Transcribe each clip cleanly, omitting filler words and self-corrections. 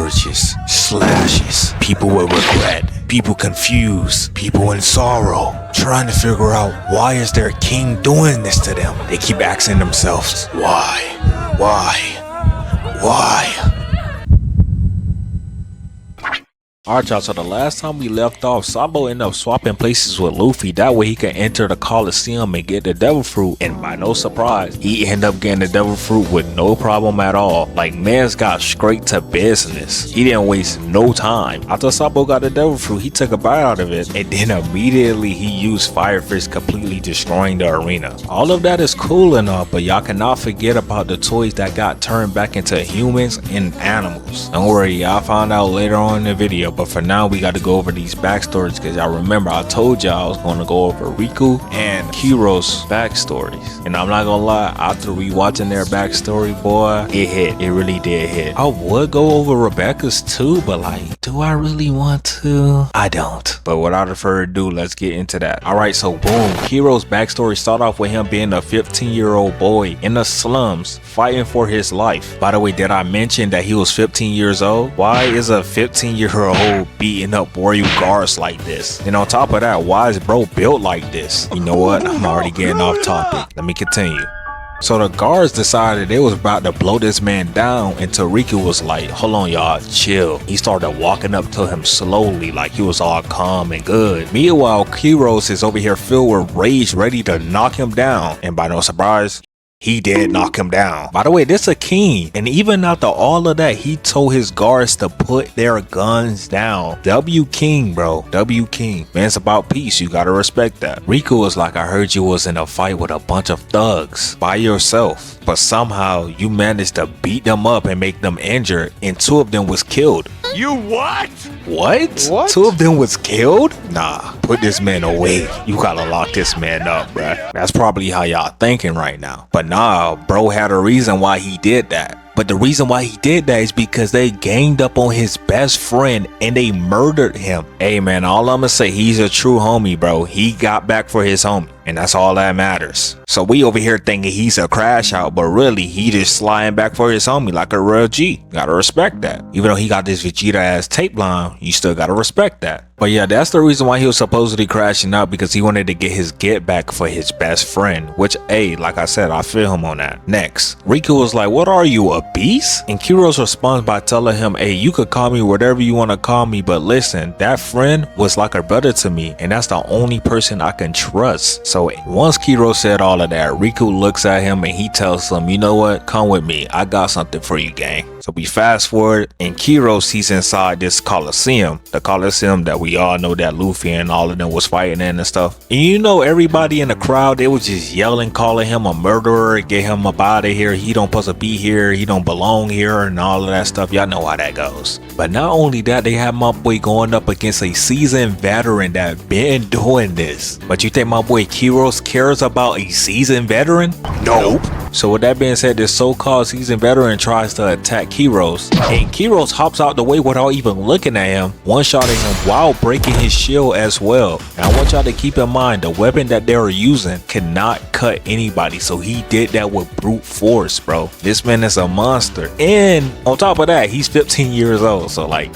hemorrhages, slashes, people with regret, people confused, people in sorrow, trying to figure out why is their king doing this to them. They keep asking themselves, why? Alright y'all, so the last time we left off, Sabo ended up swapping places with Luffy. That way he could enter the Coliseum and get the devil fruit. And by no surprise, he ended up getting the devil fruit with no problem at all. Like, man's got straight to business. He didn't waste no time. After Sabo got the devil fruit, he took a bite out of it. And then immediately he used Fire Fist, completely destroying the arena. All of that is cool and all, but y'all cannot forget about the toys that got turned back into humans and animals. Don't worry, y'all found out later on in the video. But for now, we got to go over these backstories because y'all remember I told y'all I was going to go over Riku and Kyros backstories. And I'm not gonna lie, after rewatching their backstory, boy, it hit. It really did hit. I would go over Rebecca's too, but like, do I really want to? I don't. But without further ado, let's get into that. Alright, so boom, Kyros backstory start off with him being a 15-year-old boy in the slums fighting for his life. By the way, did I mention that he was 15 years old? Why is a 15-year-old beating up royal guards like this? And on top of that, why is bro built like this? You know what? I'm already getting off topic. Let me continue. So the guards decided they was about to blow this man down until Riku was like, hold on y'all, chill. He started walking up to him slowly like he was all calm and good. Meanwhile, Kyros is over here filled with rage, ready to knock him down. And by no surprise, he did knock him down. By the way, this a king. And even after all of that, he told his guards to put their guns down. W King, bro. W King. Man, it's about peace. You gotta respect that. Riku was like, I heard you was in a fight with a bunch of thugs by yourself. But somehow you managed to beat them up and make them injured. And 2 of them was killed. You what? What? 2 of them was killed? Nah, put this man away. You gotta lock this man up, bruh. That's probably how y'all thinking right now. But nah, bro had a reason why he did that. But the reason why he did that is because they ganged up on his best friend and they murdered him. Hey man, all I'ma say, he's a true homie, bro. He got back for his homie. And that's all that matters. So we over here thinking he's a crash out, but really he just sliding back for his homie like a real G. Gotta respect that. Even though he got this Vegeta ass tape line, you still gotta respect that. But yeah, that's the reason why he was supposedly crashing out, because he wanted to get his get back for his best friend. Which, hey, like I said, I feel him on that. Next, Riku was like, what are you, a beast? And Kyros responds by telling him, hey, you could call me whatever you want to call me, but listen, that friend was like a brother to me, and that's the only person I can trust. So once Kyros said all of that, Riku looks at him and he tells him, you know what, come with me, I got something for you, gang. So we fast forward, and Kyros, he's inside this Coliseum, the Coliseum that we all know that Luffy and all of them was fighting in and stuff. And you know, everybody in the crowd, they was just yelling, calling him a murderer, get him up out of here, he don't supposed to be here, he don't belong here, and all of that stuff. Y'all know how that goes. But not only that, they have my boy going up against a seasoned veteran that been doing this. But you think my boy Kyros cares about a seasoned veteran? Nope. So with that being said, this so-called seasoned veteran tries to attack Kyros, and Kyros hops out the way without even looking at him, one-shotting him while breaking his shield as well. And I want y'all to keep in mind, the weapon that they were using cannot cut anybody, so he did that with brute force, bro. This man is a monster. And on top of that, he's 15 years old, so like,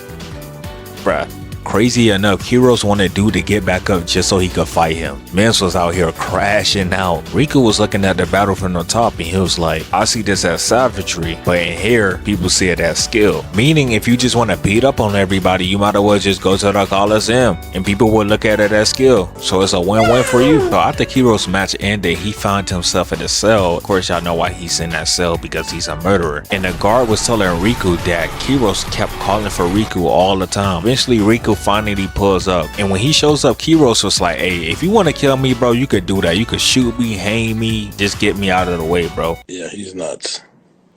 bruh. Crazy enough, Kyros wanted dude to get back up just so he could fight him. Mans was out here crashing out. Riku was looking at the battle from the top and he was like, I see this as savagery, but in here, people see it as skill. Meaning, if you just want to beat up on everybody, you might as well just go to the Coliseum and people would look at it as skill. So it's a win-win for you. So after Kyros' match ended, he found himself in a cell. Of course, y'all know why he's in that cell, because he's a murderer. And the guard was telling Riku that Kyros kept calling for Riku all the time. Eventually, Riku finally pulls up, and when he shows up, Kyros was like, hey, if you want to kill me, bro, you could do that. You could shoot me, hang me, just get me out of the way, bro. Yeah, he's nuts.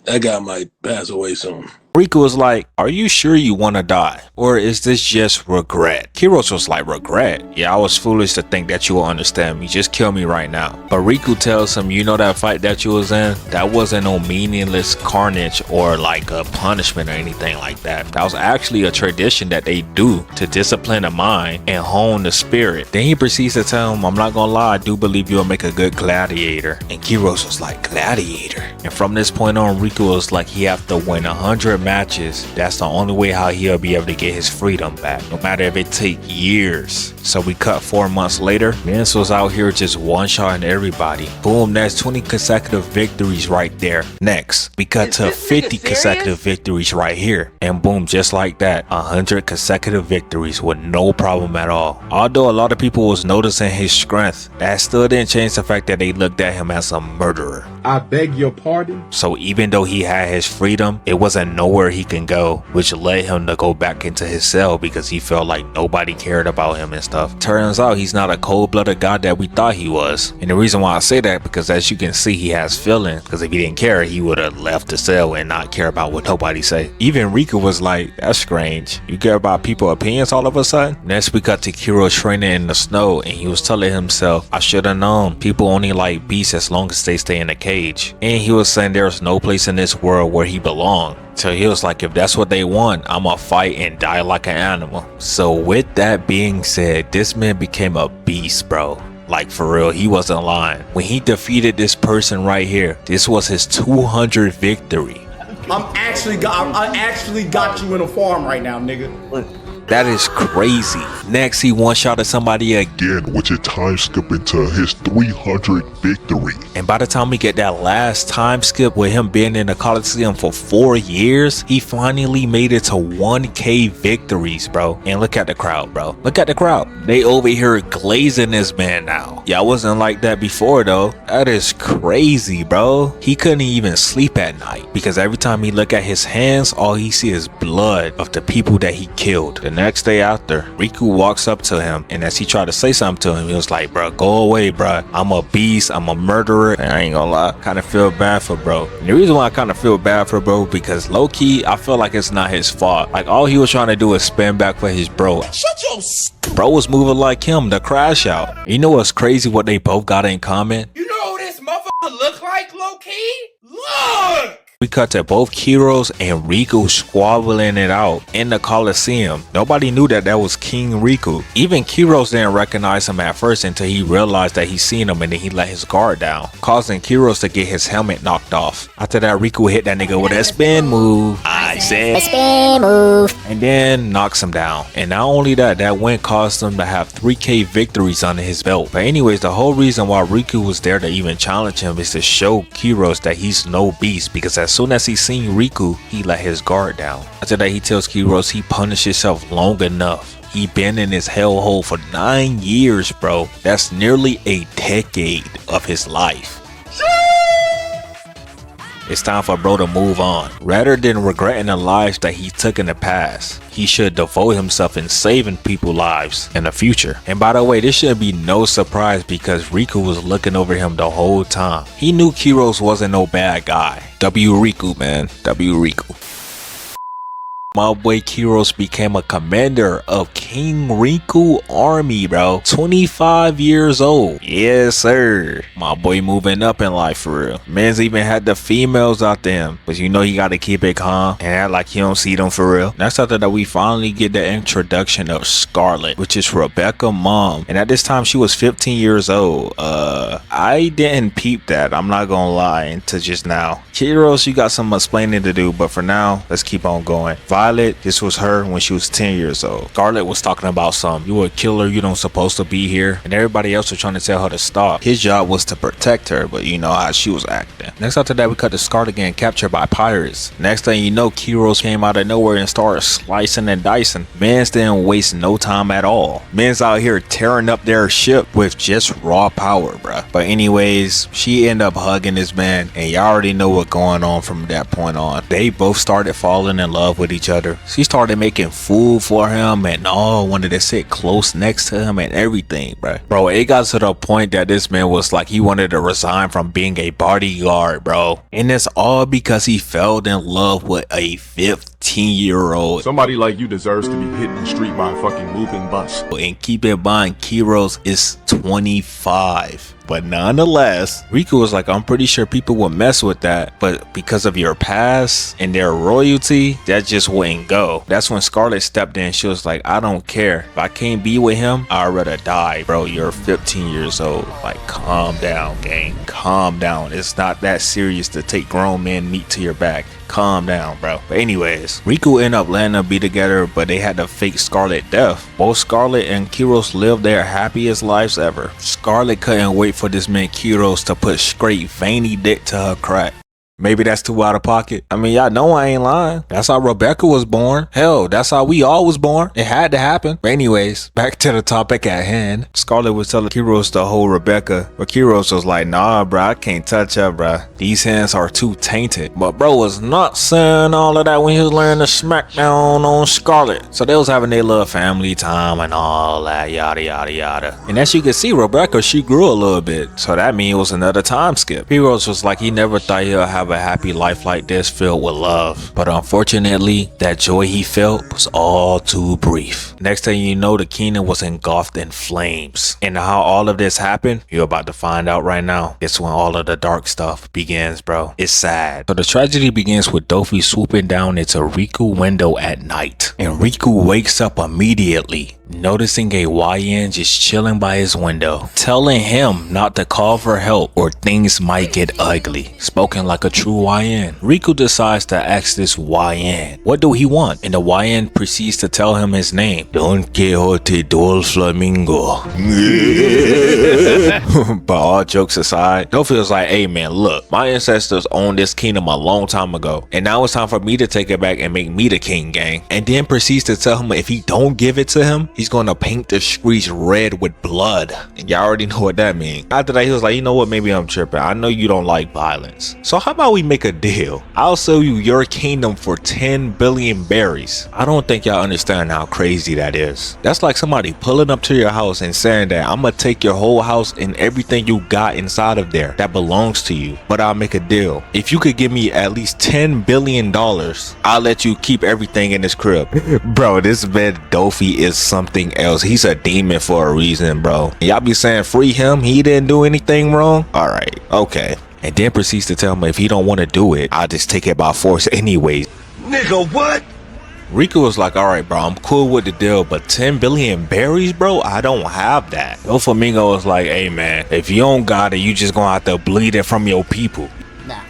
That guy might pass away soon. Riku was like, are you sure you want to die? Or is this just regret? Kyros was like, regret? Yeah, I was foolish to think that you will understand me. Just kill me right now. But Riku tells him, you know that fight that you was in? That wasn't no meaningless carnage or like a punishment or anything like that. That was actually a tradition that they do to discipline the mind and hone the spirit. Then he proceeds to tell him, I'm not gonna lie, I do believe you'll make a good gladiator. And Kyros was like, gladiator? And from this point on, Riku was like he have to win 100 matches. That's the only way how he'll be able to get his freedom back, no matter if it take years. So we cut 4 months later, Vince was out here just one-shotting everybody. Boom, that's 20 consecutive victories right there. Next, we cut to 50 consecutive victories right here. And boom, just like that, 100 consecutive victories with no problem at all. Although a lot of people was noticing his strength, that still didn't change the fact that they looked at him as a murderer. I beg your pardon? So even though he had his freedom, it wasn't nowhere he can go, which led him to go back into his cell because he felt like nobody cared about him and stuff. Turns out he's not a cold-blooded god that we thought he was. And the reason why I say that, because as you can see, he has feelings, because if he didn't care, he would have left the cell and not care about what nobody say. Even Riku was like, that's strange. You care about people's opinions all of a sudden? Next we got to Kyros training in the snow, and he was telling himself, I should have known. People only like beasts as long as they stay in a cage. And he was saying there's no place in this world where he belonged. So he was like, if that's what they want, I'ma fight and die like an animal. So with that being said, this man became a beast, bro. Like for real, he wasn't lying. When he defeated this person right here, this was his 200th victory. I actually got you in a farm right now, nigga. That is crazy. Next, he one-shotted somebody again, which is time skipping to his 300th victory. And by the time we get that last time skip with him being in the Coliseum for 4 years, he finally made it to 1K victories, bro. And look at the crowd, bro. Look at the crowd. They over here glazing this man now. Y'all wasn't like that before, though. That is crazy, bro. He couldn't even sleep at night because every time he look at his hands, all he see is blood of the people that he killed. The next day after, Riku walks up to him, and as he tried to say something to him, he was like, bro, go away, bro. I'm a beast. I'm a murderer. And I ain't gonna lie, kind of feel bad for bro. And the reason why I kind of feel bad for bro, because low-key, I feel like it's not his fault. Like, all he was trying to do is spin back for his bro. Shut your Bro was moving like him to crash out. You know what's crazy what they both got in common? You know who this motherfucker look like, low-key? Look! We cut to both Kyros and Riku squabbling it out in the Coliseum. Nobody knew that was King Riku. Even Kyros didn't recognize him at first until he realized that he seen him, and then he let his guard down, causing Kyros to get his helmet knocked off. After that, Riku hit that nigga with a spin move. I said spin move. And then knocks him down. And not only that, that win caused him to have 3K victories under his belt. But anyways, the whole reason why Riku was there to even challenge him is to show Kyros that he's no beast, because as soon as he seen Riku, he let his guard down. After that, he tells Kyros he punished himself long enough. He been in his hellhole for 9 years, bro. That's nearly a decade of his life. It's time for bro to move on. Rather than regretting the lives that he took in the past, he should devote himself in saving people's lives in the future. And by the way, this should be no surprise because Riku was looking over him the whole time. He knew Kyros wasn't no bad guy. W Riku, man. W Riku. My boy Kyros became a commander of King Riku army, bro. 25 years old. Yes, sir. My boy moving up in life for real. Man's even had the females out there, but you know he gotta keep it calm and act like he don't see them for real. Next after that, we finally get the introduction of Scarlet, which is Rebecca's mom. And at this time, she was 15 years old. I didn't peep that. I'm not gonna lie until just now. Kyros, you got some explaining to do, but for now, let's keep on going. Violet, this was her when she was 10 years old. Scarlet was talking about something. You a killer, you don't supposed to be here. And everybody else was trying to tell her to stop. His job was to protect her, but you know how she was acting. Next after that, we cut to Scarlet getting captured by pirates. Next thing you know, Kyros came out of nowhere and started slicing and dicing. Mans didn't waste no time at all. Men's out here tearing up their ship with just raw power, bruh. But anyways, she ended up hugging this man, and y'all already know what's going on from that point on. They both started falling in love with each other. She started making food for him and all, wanted to sit close next to him and everything, bruh. Bro, it got to the point that this man was like he wanted to resign from being a bodyguard, bro. And it's all because he fell in love with a 15 15-year-old. Somebody like you deserves to be hit in the street by a fucking moving bus. And keep in mind, Kyros is 25. But nonetheless, Riku was like, I'm pretty sure people would mess with that, but because of your past and their royalty, that just wouldn't go. That's when Scarlet stepped in. She was like, I don't care. If I can't be with him, I'd rather die. Bro, you're 15 years old. Like, calm down, gang. Calm down. It's not that serious to take grown men meat to your back. Calm down, bro. But anyways, Riku ended up letting them be together, but they had to fake Scarlet death. Both Scarlet and Kyros lived their happiest lives ever. Scarlet couldn't wait for this man Kyros to put straight veiny dick to her crack. Maybe that's too out of pocket. I mean, y'all know I ain't lying. That's how Rebecca was born. Hell, that's how we all was born. It had to happen. But anyways, back to the topic at hand. Scarlet was telling Kyros to hold Rebecca, but Kyros was like, nah, bro, I can't touch her, bro. These hands are too tainted. But bro was not saying all of that when he was laying the smackdown on Scarlet. So they was having their little family time and all that, yada, yada, yada. And as you can see, Rebecca, she grew a little bit. So that means it was another time skip. Kyros was like, he never thought he'll have a happy life like this filled with love, but unfortunately that joy he felt was all too brief. Next thing you know, the kingdom was engulfed in flames. And how all of this happened, you're about to find out right now. It's when all of the dark stuff begins, bro. It's sad. So the tragedy begins with Doflamingo swooping down into Riku's window at night, and Riku wakes up immediately, noticing a YN just chilling by his window, telling him not to call for help or things might get ugly. Spoken like a true YN. Riku decides to ask this YN, what do he want? And the YN proceeds to tell him his name, Don Quixote Doflamingo. But all jokes aside, Doflamingo's like, hey man, look, my ancestors owned this kingdom a long time ago, and now it's time for me to take it back and make me the king, gang. And then proceeds to tell him if he don't give it to him, he's gonna paint the streets red with blood. And y'all already know what that means. After that, he was like, you know what, maybe I'm tripping. I know you don't like violence. So how about we make a deal? I'll sell you your kingdom for 10 billion berries. I don't think y'all understand how crazy that is. That's like somebody pulling up to your house and saying that I'm gonna take your whole house and everything you got inside of there that belongs to you, but I'll make a deal. If you could give me at least $10 billion, I'll let you keep everything in this crib. Bro, this man Doflamingo is something else. He's a demon for a reason, bro. Y'all be saying free him, he didn't do anything wrong? All right, okay. And then proceeds to tell him if he don't want to do it, I'll just take it by force anyways. Nigga, what? Riku was like, all right, bro, I'm cool with the deal, but 10 billion berries, bro, I don't have that. Doflamingo was like, hey man, if you don't got it, you just gonna have to bleed it from your people. Nah,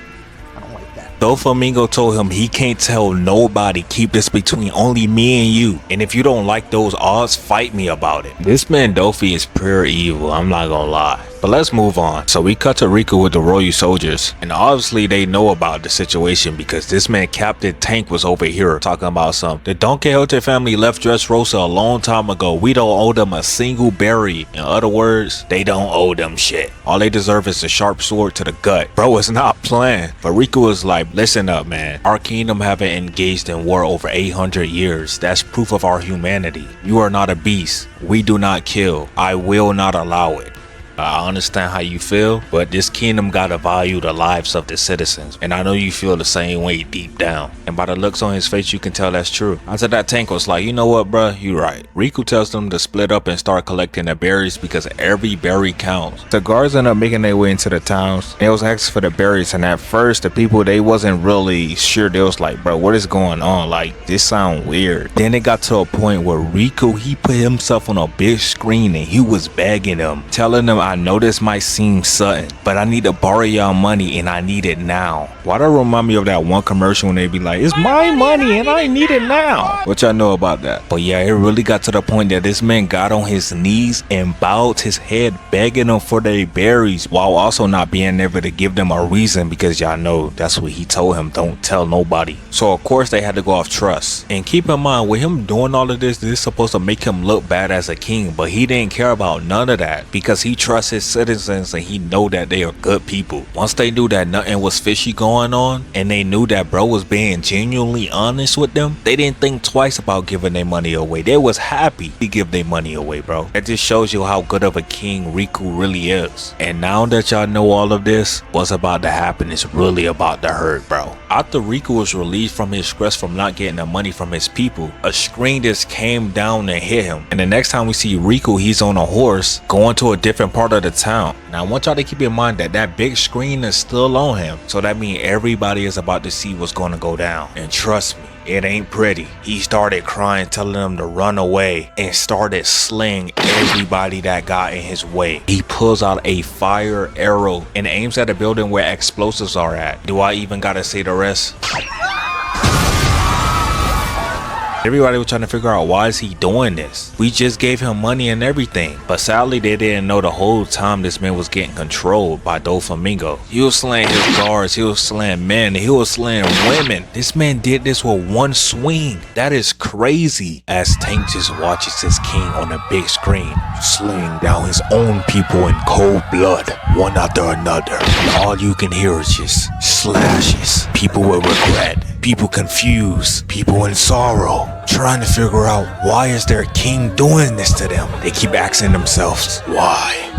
I don't like that. Doflamingo told him he can't tell nobody, keep this between only me and you. And if you don't like those odds, fight me about it. This man Doflamingo is pure evil, I'm not gonna lie. But let's move on. So we cut to Riku with the royal soldiers, and obviously they know about the situation because this man Captain Tank was over here talking about something. The Don Quixote family left Dressrosa a long time ago. We don't owe them a single berry. In other words, they don't owe them shit. All they deserve is a sharp sword to the gut. Bro, it's not planned. But Riku was like, listen up, man. Our kingdom haven't engaged in war over 800 years. That's proof of our humanity. You are not a beast. We do not kill. I will not allow it. I understand how you feel, but this kingdom gotta value the lives of the citizens, and I know you feel the same way deep down. And by the looks on his face, you can tell that's true. After that, Tank was like, you know what, bruh, you right. Riku tells them to split up and start collecting the berries because every berry counts. The guards end up making their way into the towns. They was asking for the berries, and at first, the people, they wasn't really sure. They was like, bro, what is going on? Like, this sound weird. Then it got to a point where Riku, he put himself on a big screen and he was begging them, telling them, I know this might seem sudden, but I need to borrow y'all money and I need it now. Why that remind me of that one commercial when they be like, it's my money and I need it now. What y'all know about that? But yeah, it really got to the point that this man got on his knees and bowed his head begging them for their berries while also not being able to give them a reason because y'all know that's what he told him, don't tell nobody. So of course they had to go off trust. And keep in mind, with him doing all of this is supposed to make him look bad as a king, but he didn't care about none of that because he trusted trust his citizens and he know that they are good people. Once they knew that nothing was fishy going on and they knew that bro was being genuinely honest with them, they didn't think twice about giving their money away. They was happy to give their money away, bro. That just shows you how good of a king Riku really is. And now that y'all know all of this, what's about to happen is really about to hurt, bro. After Riku was released from his stress from not getting the money from his people, a screen just came down and hit him. And the next time we see Riku, he's on a horse going to a different part of the town. Now I want y'all to keep in mind that that big screen is still on him. So that means everybody is about to see what's going to go down. And trust me, it ain't pretty. He started crying, telling them to run away, and started slaying everybody that got in his way. He pulls out a fire arrow and aims at a building where explosives are at. Do I even gotta say the rest? Everybody was trying to figure out why is he doing this. We just gave him money and everything. But sadly, they didn't know the whole time this man was getting controlled by Doflamingo. He was slaying his guards, he was slaying men, he was slaying women. This man did this with one swing. That is crazy. As Tank just watches his king on a big screen, slaying down his own people in cold blood, one after another. And all you can hear is just slashes. People with regret. People confused, people in sorrow, trying to figure out why is their king doing this to them. They keep asking themselves, why?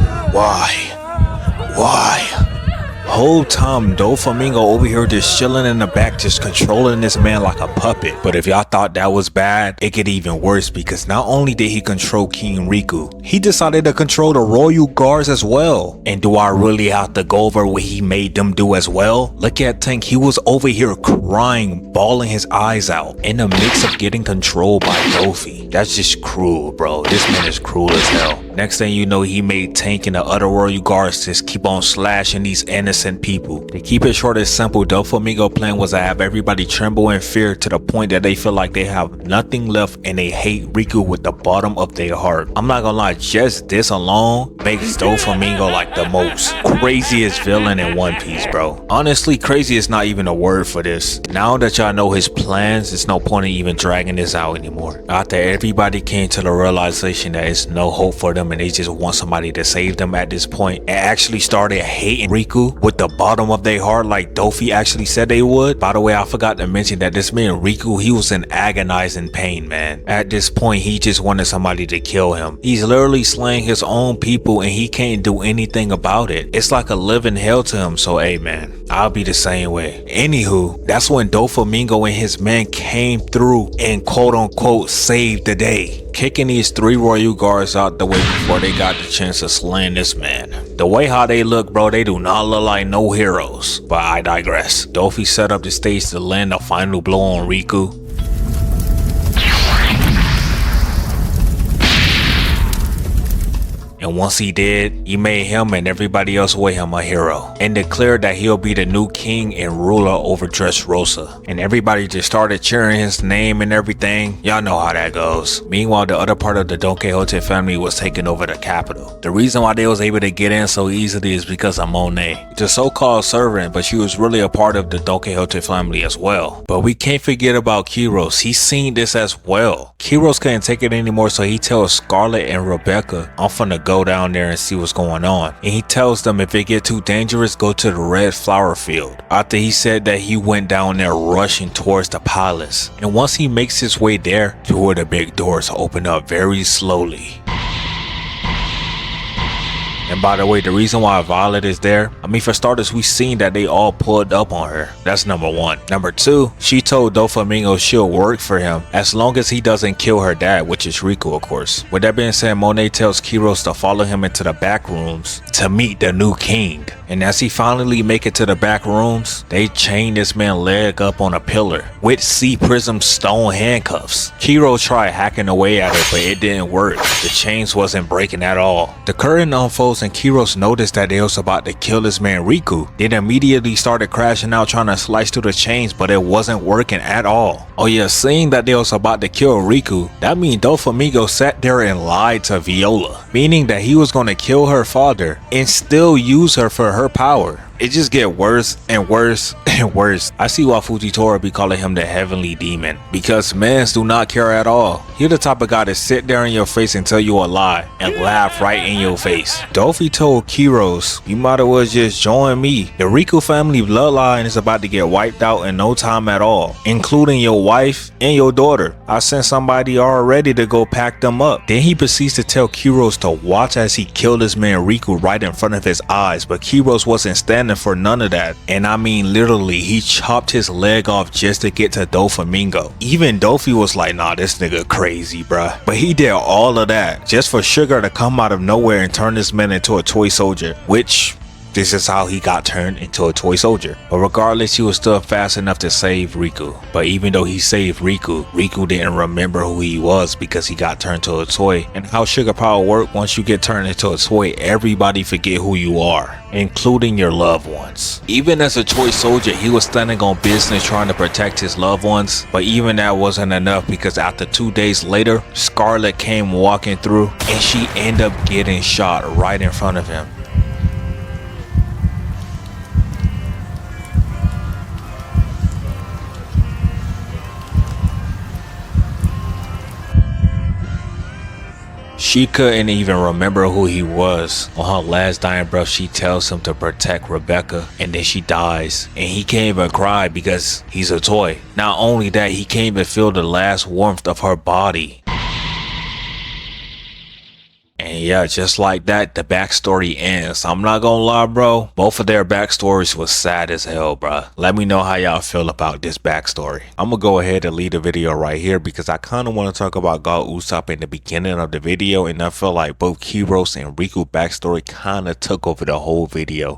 Whole time Doflamingo over here just chilling in the back, just controlling this man like a puppet. But if y'all thought that was bad, it get even worse, because not only did he control King Riku, he decided to control the royal guards as well. And do I really have to go over what he made them do as well? Look at Tank, he was over here crying, bawling his eyes out in the midst of getting controlled by Dofi. That's just cruel, bro. This man is cruel as hell. Next thing you know, he made Tank and the other royal guards just keep on slashing these innocent people. To keep it short and simple, Doflamingo's plan was to have everybody tremble in fear to the point that they feel like they have nothing left and they hate Riku with the bottom of their heart. I'm not gonna lie, just this alone makes Doflamingo like the most craziest villain in One Piece, bro. Honestly, crazy is not even a word for this. Now that y'all know his plans, it's no point in even dragging this out anymore. After everybody came to the realization that it's no hope for them and they just want somebody to save them at this point, and actually started hating Riku with the bottom of their heart like Dofi actually said they would. By the way, I forgot to mention that this man Riku, he was in agonizing pain, man. At this point, he just wanted somebody to kill him. He's literally slaying his own people and he can't do anything about it. It's like a living hell to him. So hey man, I'll be the same way. Anywho, that's when Doflamingo and his men came through and quote unquote saved the day, kicking these 3 royal guards out the way before they got the chance of slaying this man. The way how they look, bro, they do not look like no heroes. But I digress. Dofi set up the stage to land the final blow on Riku. And once he did, he made him and everybody else with him a hero and declared that he'll be the new king and ruler over Dressrosa. And everybody just started cheering his name and everything. Y'all know how that goes. Meanwhile, the other part of the Don Quixote family was taking over the capital. The reason why they was able to get in so easily is because of Monet, the so-called servant, but she was really a part of the Don Quixote family as well. But we can't forget about Kyros. He's seen this as well. Kyros couldn't take it anymore, so he tells Scarlet and Rebecca, I'm finna go down there and see what's going on. And he tells them if it get too dangerous, go to the red flower field. After he said that, he went down there rushing towards the palace. And once he makes his way there, 2 of the big doors open up very slowly. And by the way, the reason why Violet is there, I mean, for starters, we seen that they all pulled up on her. That's number 1. Number 2, she told Doflamingo she'll work for him as long as he doesn't kill her dad, which is Riku, of course. With that being said, Monet tells Kyros to follow him into the back rooms to meet the new king. And as he finally make it to the back rooms, they chain this man's leg up on a pillar with sea prism stone handcuffs. Kyros tried hacking away at it, but it didn't work. The chains wasn't breaking at all. The curtain unfolds and Kyros noticed that they was about to kill this man Riku. They immediately started crashing out trying to slice through the chains, but it wasn't working at all. Oh yeah, seeing that they was about to kill Riku, that means Doflamingo sat there and lied to Viola, meaning that he was going to kill her father and still use her for her power. It just get worse and worse and worse. I see why Fujitora be calling him the heavenly demon, because mans do not care at all. You're the type of guy to sit there in your face and tell you a lie and laugh right in your face. Dofi told Kyros, you might as well just join me. The Riku family bloodline is about to get wiped out in no time at all, including your wife and your daughter. I sent somebody already to go pack them up. Then he proceeds to tell Kyros to watch as he killed this man Riku right in front of his eyes, but Kyros wasn't standing for none of that. And I mean literally, he chopped his leg off just to get to Doflamingo. Even Dofi was like, nah, this nigga crazy, bruh. But he did all of that just for Sugar to come out of nowhere and turn this man into a toy soldier, which this is how he got turned into a toy soldier. But regardless, he was still fast enough to save Riku. But even though he saved Riku, Riku didn't remember who he was because he got turned to a toy. And how sugar power work, once you get turned into a toy, everybody forget who you are, including your loved ones. Even as a toy soldier, he was standing on business trying to protect his loved ones. But even that wasn't enough, because after 2 days later, Scarlet came walking through and she ended up getting shot right in front of him. She couldn't even remember who he was. On her last dying breath, she tells him to protect Rebecca, and then she dies. And he can't even cry because he's a toy. Not only that, he can't even feel the last warmth of her body. And yeah, just like that, the backstory ends. I'm not gonna lie, bro. Both of their backstories was sad as hell, bro. Let me know how y'all feel about this backstory. I'm gonna go ahead and leave the video right here because I kind of want to talk about God Usopp in the beginning of the video, and I feel like both Kyros and Riku backstory kind of took over the whole video.